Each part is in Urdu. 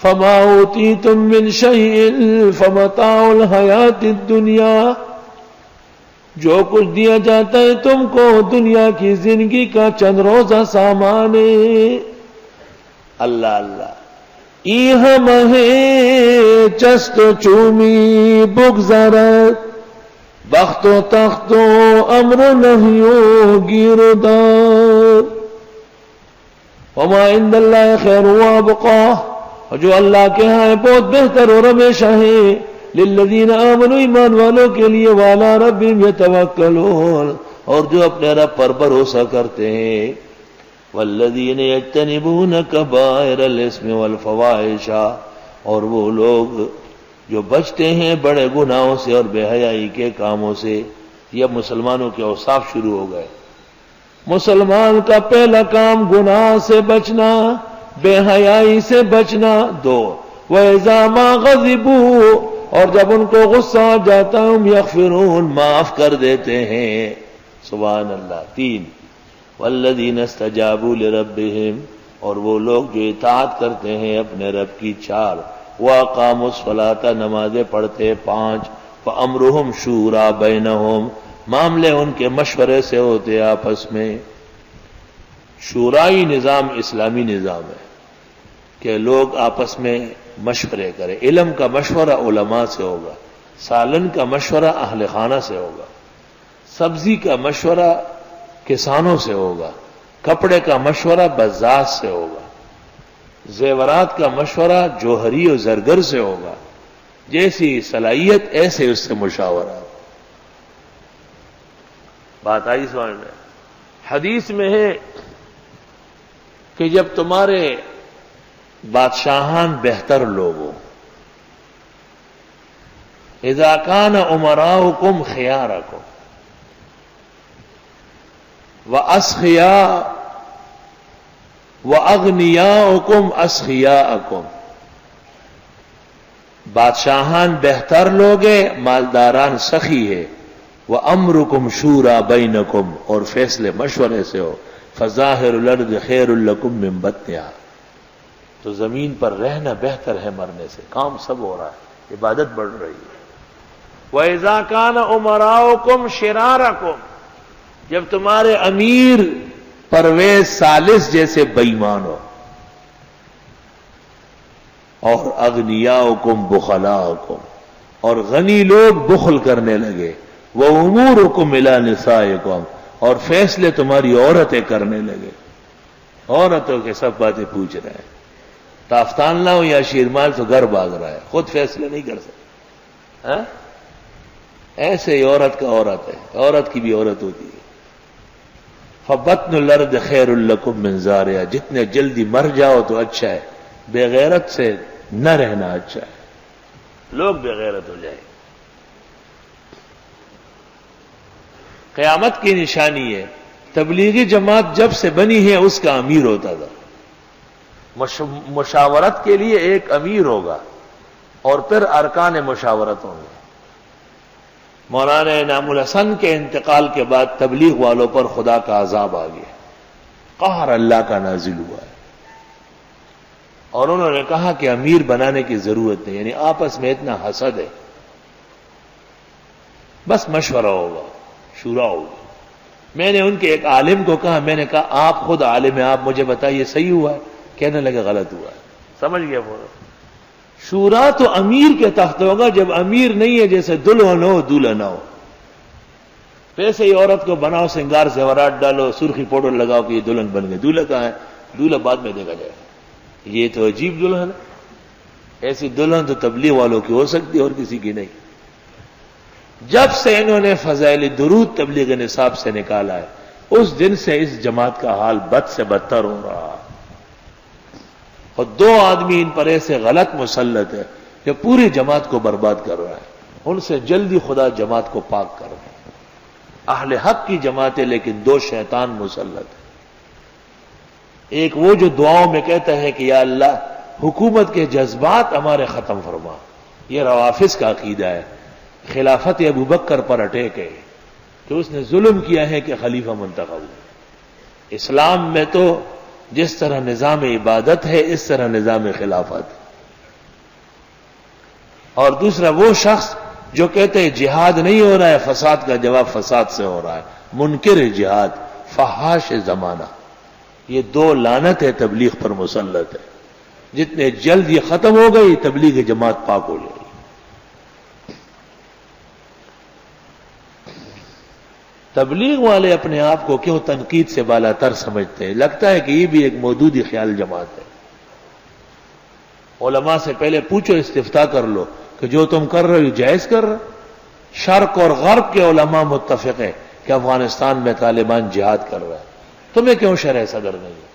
فما اوتیتم من شیء فمتاع الحیات الدنیا، جو کچھ دیا جاتا ہے تم کو دنیا کی زندگی کا چند روزہ سامان ہے. اللہ اللہ ای ہم ہے چست و چومی بگذرد، بخت و تخت و امر و نہی و گیر و دار. وما عند اللہ خیر و ابقا، اور جو اللہ کے ہاں ہے بہت بہتر اور ہمیشہ ہے. للذین آمنوا، ایمان والوں کے لیے. وعلی ربہم یتوکلون، اور جو اپنے رب پر بھروسہ کرتے ہیں. والذین یجتنبون کبائر الاسم والفواحش، اور وہ لوگ جو بچتے ہیں بڑے گناہوں سے اور بے حیائی کے کاموں سے. یہ مسلمانوں کے اوصاف شروع ہو گئے. مسلمان کا پہلا کام گناہ سے بچنا، بے حیائی سے بچنا. 2 وَإِذَا مَا غَضِبُوا، اور جب ان کو غصہ آ جاتا ہم یغفرون، معاف کر دیتے ہیں. سبحان اللہ. 3 وَالَّذِينَ اسْتَجَابُوا لِرَبِّهِمْ، اور وہ لوگ جو اطاعت کرتے ہیں اپنے رب کی. 4 وَأَقَامُوا الصَّلَاةَ، نمازیں پڑھتے. 5 فَأَمْرُهُمْ شُورَىٰ بَيْنَهُمْ، معاملے ان کے مشورے سے ہوتے آپس میں. شورائی نظام اسلامی نظام ہے کہ لوگ آپس میں مشورے کریں. علم کا مشورہ علماء سے ہوگا، سالن کا مشورہ اہل خانہ سے ہوگا، سبزی کا مشورہ کسانوں سے ہوگا، کپڑے کا مشورہ بزاز سے ہوگا، زیورات کا مشورہ جوہری و زرگر سے ہوگا. جیسی صلاحیت ایسے اس سے مشاورہ. بات آئی سمجھ میں؟ حدیث میں ہے کہ جب تمہارے بادشاہان بہتر لوگ ہو، اذا کان امراؤکم خیارکم واسخیاء واغنیاؤکم اسخیاءکم، بادشاہان بہتر لوگ ہیں، مالداران سخی ہے. وَأَمْرُكُمْ شُورَىٰ بَيْنَكُمْ، اور فیصلے مشورے سے ہو. فَظَاهِرُ الْأَرْضِ خَيْرٌ لَكُمْ مِنْ بَطْنِهَا، تو زمین پر رہنا بہتر ہے مرنے سے. کام سب ہو رہا ہے، عبادت بڑھ رہی ہے. وَإِذَا كَانَ أُمَرَاؤُكُمْ شِرَارَكُمْ، جب تمہارے امیر پرویز سالس جیسے بےایمان ہو. اور اغنیاؤکم بخلاؤکم، اور غنی لوگ بخل کرنے لگے. وَأُمُورُكُمْ إِلَىٰ نِسَائِكُمْ، اور فیصلے تمہاری عورتیں کرنے لگے. عورتوں کے سب باتیں پوچھ رہے ہیں. تافتان لاؤ یا شیرمال تو گھر بھاگ رہا ہے، خود فیصلے نہیں کر سکتے. ایسے ہی عورت کا عورت ہے، عورت کی بھی عورت ہوتی ہے. فَبَطْنُ الْأَرْضِ خَيْرٌ لَكُمْ مِنْ زَارِعَهَا، جتنے جلدی مر جاؤ تو اچھا ہے، بے غیرت سے نہ رہنا اچھا ہے. لوگ بے غیرت ہو جائیں. قیامت کی نشانی ہے. تبلیغی جماعت جب سے بنی ہے اس کا امیر ہوتا تھا. مشاورت کے لیے ایک امیر ہوگا اور پھر ارکان مشاورت ہوں گے. مولانا انعام الحسن کے انتقال کے بعد تبلیغ والوں پر خدا کا عذاب آ گیا، قہر اللہ کا نازل ہوا ہے. اور انہوں نے کہا کہ امیر بنانے کی ضرورت نہیں، یعنی آپس میں اتنا حسد ہے، بس مشورہ ہوگا، شورا ہوگی. میں نے ان کے ایک عالم کو کہا، میں نے کہا آپ خود عالم ہیں، آپ مجھے بتائیے صحیح ہوا ہے؟ کہنے لگے غلط ہوا ہے. سمجھ گیا فوراً. شورا تو امیر کے تحت ہوگا جب امیر نہیں ہے، جیسے دلہن ہو دولہا نہ ہو. پیسے ہی عورت کو بناؤ، سنگار زیورات ڈالو، سرخی پاؤڈر لگاؤ کہ یہ دلہن بن گئے. دولہا کہاں ہے؟ دولہا بعد میں دیکھا جائے. یہ تو عجیب دلہن ہے. ایسی دلہن تو تبلیغ والوں کی ہو سکتی ہے اور کسی کی نہیں. جب سے انہوں نے فضائل درود تبلیغ نصاب سے نکالا ہے، اس دن سے اس جماعت کا حال بد سے بدتر ہو رہا. اور 2 آدمی ان پر ایسے غلط مسلط ہے کہ پوری جماعت کو برباد کر رہا ہے. ان سے جلدی خدا جماعت کو پاک کر رہا ہے. اہل حق کی جماعت ہے لیکن 2 شیطان مسلط ہے. ایک وہ جو دعاؤں میں کہتا ہے کہ یا اللہ حکومت کے جذبات ہمارے ختم فرما، یہ روافض کا عقیدہ ہے. خلافت ابوبکر پر اٹیک ہے کہ اس نے ظلم کیا ہے کہ خلیفہ منتخب ہو. اسلام میں تو جس طرح نظام عبادت ہے اس طرح نظام خلافت. اور دوسرا وہ شخص جو کہتے ہیں جہاد نہیں ہو رہا ہے، فساد کا جواب فساد سے ہو رہا ہے، منکر جہاد، فحاش زمانہ. یہ دو لعنت ہے تبلیغ پر مسلط ہے. جتنے جلد یہ ختم ہو گئی تبلیغ جماعت پاک ہو جائے گی. تبلیغ والے اپنے آپ کو کیوں تنقید سے بالا تر سمجھتے ہیں؟ لگتا ہے کہ یہ بھی ایک مودودی خیال جماعت ہے. علماء سے پہلے پوچھو، استفتاء کر لو کہ جو تم کر رہے ہو جائز کر رہے. شرق اور غرب کے علماء متفق ہیں کہ افغانستان میں طالبان جہاد کر رہا ہے. تمہیں کیوں شرح صدر نہیں ہے؟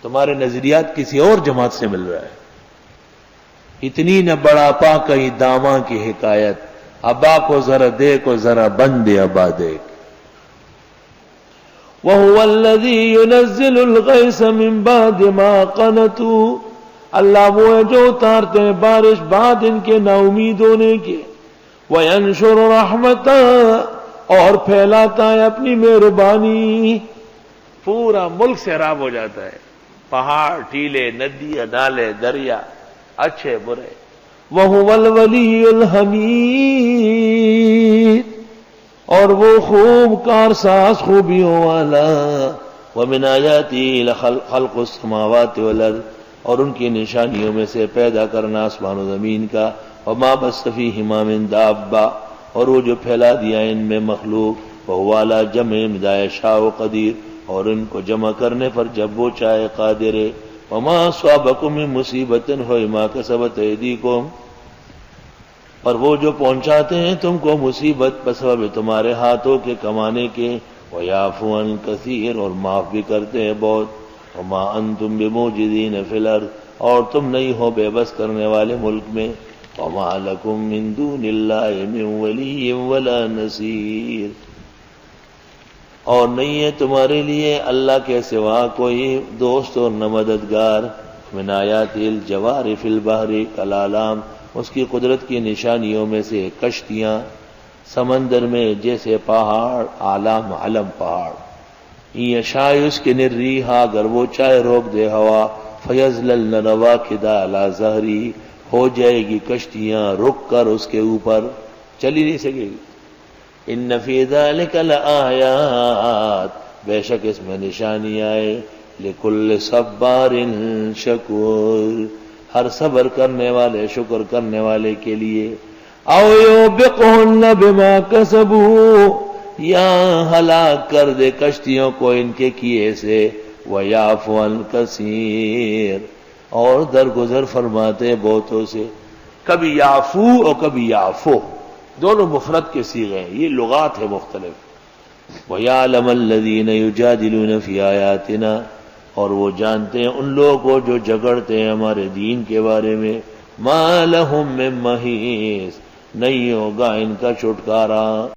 تمہارے نظریات کسی اور جماعت سے مل رہا ہے. اتنی نہ بڑھاپا کہیں داماں کی حکایت، ابا کو ذرا دیکھو ذرا بند ابا دیکھ. وَهُوَ الَّذِي يُنَزِّلُ الْغَيْثَ مِن بَعْدِ مَا قَنَطُوا، اللہ وہ ہے جو اتارتے ہیں بارش بعد ان کے نا امید ہونے کے. وَيَنشُرُ رَحْمَتَهُ، اور پھیلاتا ہے اپنی مہربانی. پورا ملک سیراب ہو جاتا ہے، پہاڑ، ٹیلے، ندیاں، نالے، دریا، اچھے برے. وَهُوَ الْوَلِيُّ الْحَمِيدُ، اور وہ خوب کارساز خوبیوں والا. وَمِنْ آيَاتِهِ خَلْقُ السَّمَاوَاتِ وَالْأَرْضِ، اور ان کی نشانیوں میں سے پیدا کرنا آسمان و زمین کا. وَمَا بَثَّ فِيهِمَا مِن دَابَّةٍ، اور وہ جو پھیلا دیا ان میں مخلوق. وَهُوَ عَلَىٰ جَمْعِهِمْ إِذَا يَشَاءُ قَدِيرٌ، اور ان کو جمع کرنے پر جب وہ چاہے قادر ہے. وَمَا أَصَابَكُم مِّن مُّصِيبَةٍ فَبِمَا كَسَبَتْ أَيْدِيكُمْ، پر وہ جو پہنچاتے ہیں تم کو مصیبت بسبب تمہارے ہاتھوں کے کمانے کے. وَيَعْفُو عَن كَثِيرٍ، اور معاف بھی کرتے ہیں بہت. وَمَا أَنتُم بِمُعْجِزِينَ فِي الْأَرْضِ، اور تم نہیں ہو بے بس کرنے والے ملک میں. وَمَا لَكُم مِّن دُونِ اللَّهِ مِن وَلِيٍّ وَلَا نَصِيرٍ، اور نہیں ہے تمہارے لیے اللہ کے سوا کوئی دوست اور نہ مددگار. مِنْ آيَاتِهِ الْجَوَارِ فِي الْبَحْرِ كَالْأَعْلَامِ، اس کی قدرت کی نشانیوں میں سے کشتیاں سمندر میں جیسے پہاڑ، اعلام علم پہاڑ. یشاء یسکن الرِّیحَ، اگر وہ چاہے روک دے ہوا. فَيَظْلَلْنَ رَوَاكِدَ عَلَىٰ ظَهْرِهِ، ہو جائے گی کشتیاں رک کر اس کے اوپر، چل ہی نہیں سکے گی. ان فی ذلک لآیات، بے شک اس میں نشانی آئے. لکل صبار شکور، ہر صبر کرنے والے، شکر کرنے والے کے لیے. او یوبقہن بما کسبوا، یا ہلاک کر دے کشتیوں کو ان کے کیے سے. ویعفو عن کثیر، اور درگزر فرماتے بہتوں سے. کبھی یعفو اور کبھی یعفو، دونوں مفرد کے صیغے ہیں، یہ لغات ہے مختلف. وَيَعْلَمَ الَّذِينَ يُجَادِلُونَ فِي آيَاتِنَا، اور وہ جانتے ہیں ان لوگوں کو جو جھگڑتے ہیں ہمارے دین کے بارے میں. مَا لَهُم مِّن مَّحِيصٍ، نہیں ہوگا ان کا چھٹکارا.